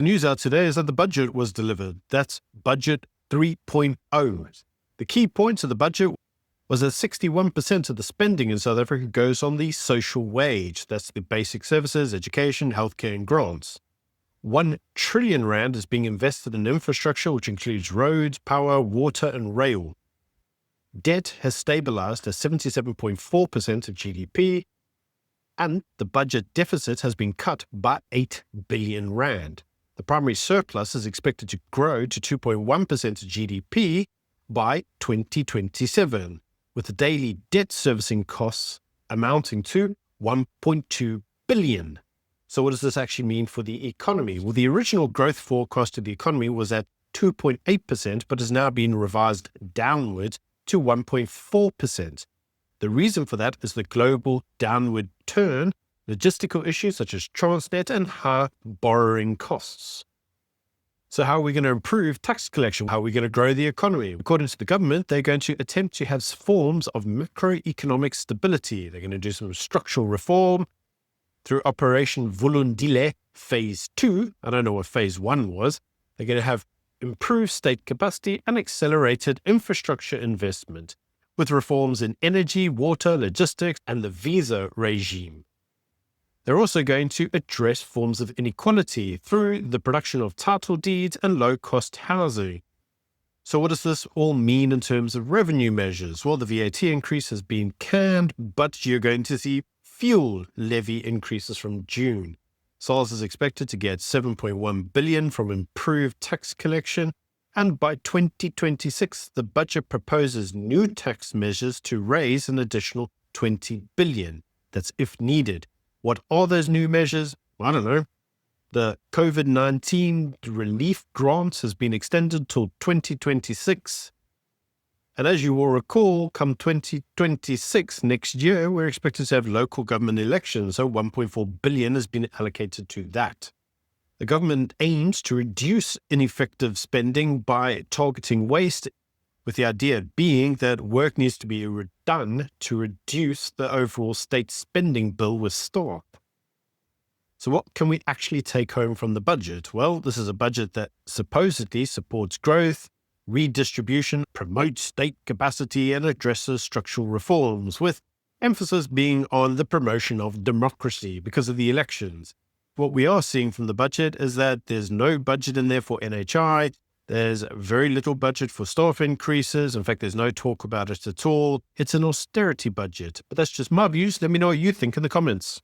The news out today is that the budget was delivered. That's Budget 3.0. The key points of the budget was that 61% of the spending in South Africa goes on the social wage. That's the basic services, education, healthcare and grants. 1 trillion rand is being invested in infrastructure, which includes roads, power, water and rail. Debt has stabilized at 77.4% of GDP, and the budget deficit has been cut by 8 billion rand. The primary surplus is expected to grow to 2.1% of GDP by 2027, with the daily debt servicing costs amounting to 1.2 billion. So what does this actually mean for the economy? Well, the original growth forecast of the economy was at 2.8%, but has now been revised downwards to 1.4%. The reason for that is the global downward turn, logistical issues such as Transnet and high borrowing costs. So how are we going to improve tax collection? How are we going to grow the economy? According to the government, they're going to attempt to have forms of macroeconomic stability. They're going to do some structural reform through Operation Vulindlela Phase 2. I don't know what Phase 1 was. They're going to have improved state capacity and accelerated infrastructure investment with reforms in energy, water, logistics, and the visa regime. They're also going to address forms of inequality through the production of title deeds and low-cost housing. So what does this all mean in terms of revenue measures? Well, the VAT increase has been canned, but you're going to see fuel levy increases from June. SARS is expected to get 7.1 billion from improved tax collection, and by 2026, the budget proposes new tax measures to raise an additional 20 billion. That's if needed. What are those new measures? I don't know. The COVID-19 relief grant has been extended till 2026. And as you will recall, come 2026, next year, we're expected to have local government elections. So 1.4 billion has been allocated to that. The government aims to reduce ineffective spending by targeting waste, with the idea being that work needs to be done to reduce the overall state spending bill with staff. So what can we actually take home from the budget? Well, this is a budget that supposedly supports growth, redistribution, promotes state capacity, and addresses structural reforms, with emphasis being on the promotion of democracy because of the elections. What we are seeing from the budget is that there's no budget in there for NHI. There's very little budget for staff increases. In fact, there's no talk about it at all. It's an austerity budget. But that's just my views. Let me know what you think in the comments.